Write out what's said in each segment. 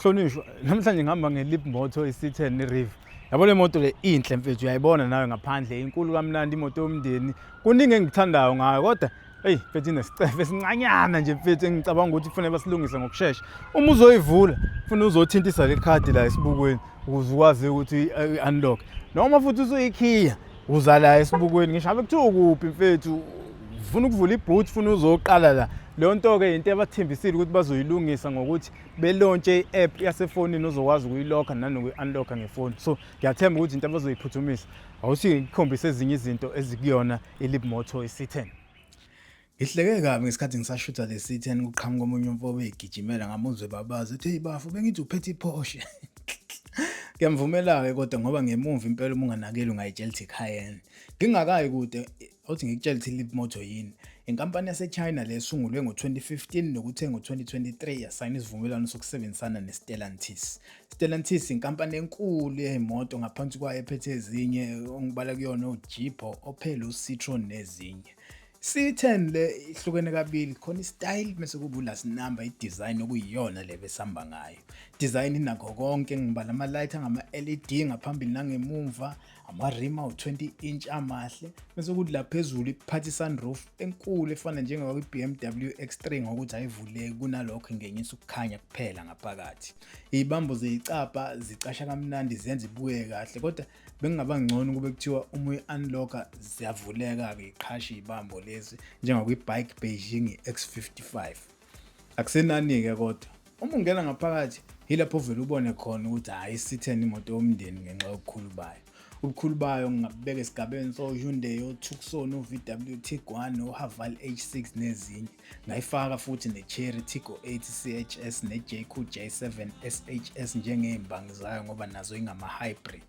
Hlonishwa, namhlanje ngihamba nge-Leap Moto i-C10 ne-River. Yabo le moto le inhle mfethu, uyayibona nawe ngaphandle, inkulu kamnandi, imoto yomndeni. Kuningi engikuthandayo ngayo, kodwa hey mfethu inesicefe esincanyana nje mfethu engicabanga ukuthi kufanele basilungise ngokusheshsha. Uma uzoyivula, kufanele uzothintisa le khadi la esibukweni ukuze ukwazi ukuthi i-unlock. Noma futhi usuyikhiya, uza la esibukweni, ngisho abe kuthiwa kuphi mfethu, ufuna ukuvula i-boot, ufuna uzoqala la. Leyo nto-ke into abathembisile ukuthi bazoyilungisa ngokuthi belontshe i-app yasefonini ozokwazi ukuyilokha nanokuyi-unlock ngefoni. So ngiyathemba ukuthi into abazoyiphuthumisa awuthi ngikhombise ezinye izinto ezikuyona i-Leap Moto i-C10. Ngihleke kabi ngesikhathi ngisashutha le C10 kuqhamuka omunye umfobo egijimela ngamuzwe babazi ethi hey bafu bengithi uphethe iPorsche. Ngiyamvumela-ke kodwa ngoba ngemuva impela uma unganakeli ungayitshela ukuthi Cayenne. Ngingakayi kude awuthi ngikutshela ukuthi i-Leap Moto yini. Inkampani yase-China le esungulwe ngo-2015 nokuthe ngo-2023 yasayina isivumelwano sokusebenzisana ne-Stellantis. Stellantis inkampani enkulu yey'moto ngaphansi kwayo ephethe ezinye ongibala kuyona uJeep, Opel, uCitron nezinye. C10 le ihlukene kabili, khona i-style bese kuba ulast number, i-design okuyiyona le besihamba ngayo. Design inakho konke, ngibala ama-light angama-LED ngaphambili nangemuva, ama-rim awu-20 inch amahle, bese kuthi la phezulu iphathi sunroof enkulu efana njengoba i-BMW X3 ngokuthi ayivuleki kunalokho ingenyisa ukukhanya kuphela ngaphakathi. Iy'bambo zeyicapha zicasha kamnandi zenza ibuye kahle, kodwa bengingaba ngcono kube kuthiwa uma uyi-unlock-a ziyavuleka-ke iqhashe iy'bambo lezi njengokwi-bike Beijing X55. Akusenani-ke kodwa uma ungena ngaphakathi yilapho vele ubone khona ukuthi hhayi i-C10 imoto yomndeni ngenxa yobukhulu bayo. Ubukhulu bayo ngingabubeka esigabeni so-Hyundai, o-Tucson, o-VW Tiguan, o-Haval H6 nezinye. Ngayifaka futhi ne-Chery Tiggo 80 CHS ne-Jayco J7 SHS njengey'mbangi zayo ngoba nazo ingama-hybrid.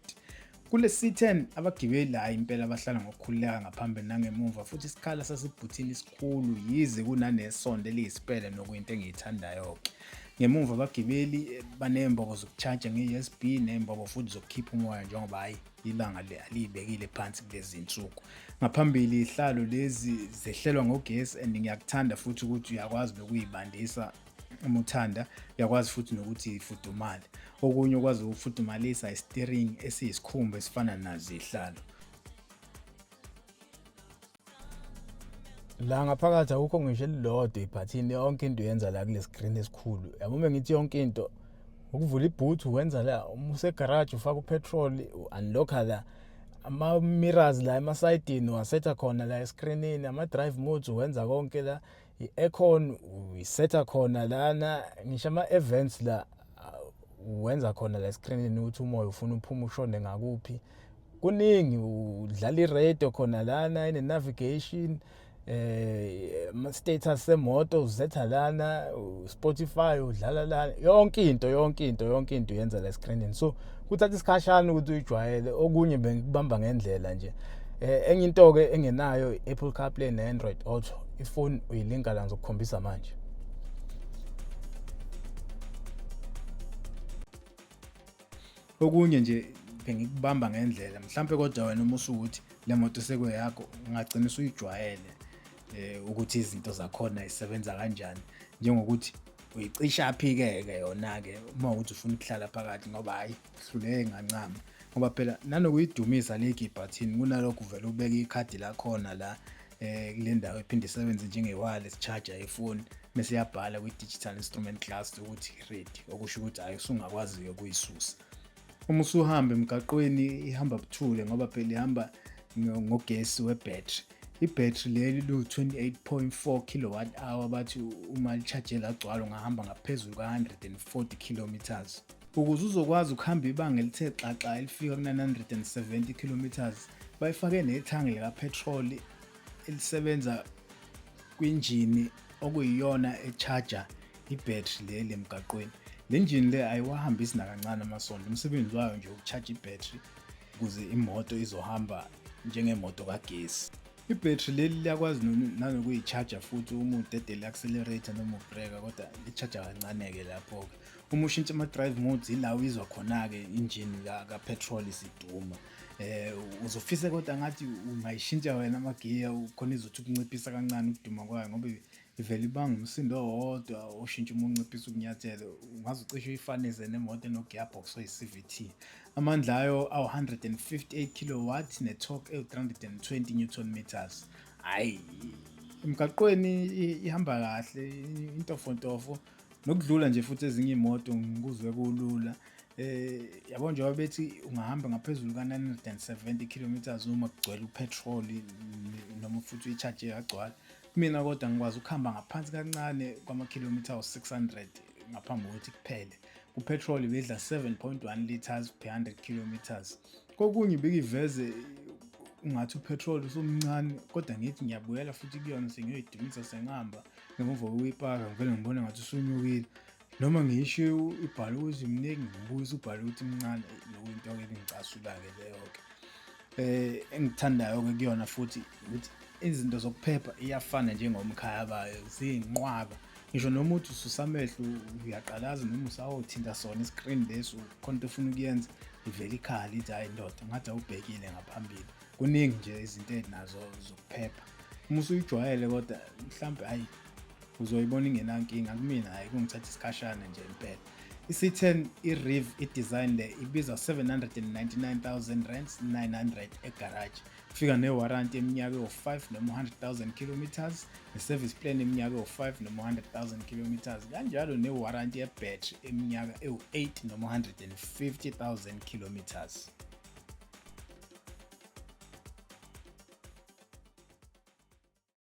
Kule C10 abagibeli hayi impela abahlala ngokukhululeka ngaphambili nangemuva futhi isikhala sasebhuthini isikhulu yize kunanesonto eliyisipele nokuyinto engiyithandayo-ke. Ngemuva abagibeli banembobo zokucharger nge-USB nembobo futhi zokukhipha umoya njengoba hayi ilanga aliyibekile phansi kulezi insuku. Ngaphambili ihlalo lezi zehlelwa ngogesi and ngiyakuthanda futhi ukuthi uyakwazi nokuyibandisa uma uthanda, uyakwazi futhi nokuthi ifudumale. Okunye ukwazi ukufudumalisa i-steering esiyisikhumba esifana nazo ihlalo. La ngaphakathi awukho ngisho elilodwa ibhathini, yonke into uyenza la kule screen esikhulu. Yabo uma ngithi yonke into, ukuvula i-boot wenza la, uma usegarage ufaka upetrol, u-unlock-a la, ama-mirrors la emasayidini wasetha khona la escreenini, ama-drive modes wenza konke la, i-aircon uyisetha khona lana, ngisho ama-events la wenza khona la escreenini ukuthi umoya ufuna uphuma ushone ngakuphi. Kuningi udlala i-radio khona lana, ine-navigation, ama-status semoto uzetha lana, Spotify udlala lana, yonke into uyenza la escreenini. So kuthatha isikhashana ukuthi uyijwayele, okunye bengikubamba ngendlela nje. Enye into-ke engenayo i-Apple CarPlay ne-Android Auto, ifoni uyilinka la ngizokukhombisa manje. Okunye nje bengikubamba ngendlela mhlambe kodwa wena uma usukuthi le moto sekuyakho ungagcina usuyijwayele ukuthi izinto zakhona isebenza kanjani, njengokuthi uyicisha phi-ke yona-ke uma ukuthi ufuna ukuhlala phakathi ngoba hayi hluleke ngancama ngoba phela nanokuyidumisa le gibhathini kunalokho vele ubeka ikhadi lakhona la kule ndawo iphinde isebenze njenge-wireless charger yefoni bese iyabhala kwi-digital instrument class ukuthi ready, okusho ukuthi hayi usungakwazi ukuyisusa. Uma usuhamba emgaqweni ihamba buthule ngoba phela ihamba ngogesi we-battery. I-battery leli lu-28.4 kWh bathi uma li-charge lagcwala ungahamba ngaphezulu ka-140 kilometers. Ukuze uzokwazi ukuhamba ibanga elithe xaxa elifika kuna-170 kilometers, bayifake nethangi lika-petrol elisebenza kwinjini okuyiyona e-charger i-battery leli emgaqweni. Le njini le ayiwahambisi nakancane amasondo, umsebenzi wayo nje uku-charge i-battery ukuze imoto izohamba njengemoto kagesi. I-battery leli liyakwazi nanokuyi-charger futhi uma udedele i-accelerator noma ubreka, kodwa li-charger kancane-ke lapho-ke. Uma ushintsha ama-drive modes ila uyizwa khona-ke injini ka-petrol isiduma. Uzofisa kodwa ngathi ungayishintsha wena amagiya khona izothi ukunciphisa kancane ukuduma kwayo ngoba ivele ibanga umsindo owodwa oshintsha umunciphisa ukunyathelo ungaze ucishe uyifanise nemoto eno-gearbox oyi-CVT. Amandla ayo awu-158 kilowatt ne-torque ewu-320 newton meters. Hhayi, emgaqweni ihamba kahle intofontofo nokudlula nje futhi ezinye iy'moto ngikuzwe kulula. Yabo njengoba bethi ungahamba ngaphezulu ka-970 kilometers uma kugcwele uphethroli noma futhi uyi-charge yagcwala. Mina kodwa ngikwazi ukuhamba ngaphansi kancane kwamakhilomitha awu-600 ngaphambi kokuthi kuphele. Uphethroli bedla 7.1 litres per 100 kilometers. Kokunye ibikiveze ungathi uphethroli usumncane kodwa ngithi ngiyabuyela futhi kuyona sengiyoyidumisa sengihamba ngemuva kokuyipaka ngivele ngibone ngathi usunyukile. Noma ngisho ibhale ukuthi mningi ngibuyisa ubhale ukuthi mncane nokuyinto-ke ebingicasula-ke leyo-ke. Engikuthandayo-ke kuyona futhi ukuthi izinto zokuphepha iyafana njengomkhaya bayo, ziyinqwaba. Ngisho noma uthi ususa amehlo uyaqalaza noma usawothinta sona iskrini leso khona into ofuna ukuyenza ivele ikhala ithi hhayi ndoda ngathi awubhekile ngaphambili. Kuningi nje izinto ey'nazo zokuphepha. Uma usuyijwayele kodwa mhlampe hhayi uzoyibona ingenankinga. Kumina hhayi kungithatha isikhashana nje impela. I-C10 i-Reeve i-design le ibiza 799,000 rands 900 egaraji. Kufika ne-warranty eminyaka ewu-5 noma 100,000 kilometers, ne-service plan eminyaka ewu-5 noma 100,000 kilometers, kanjalo ne-warranty ye-battery eminyaka ewu-8 noma 150,000 kilometers.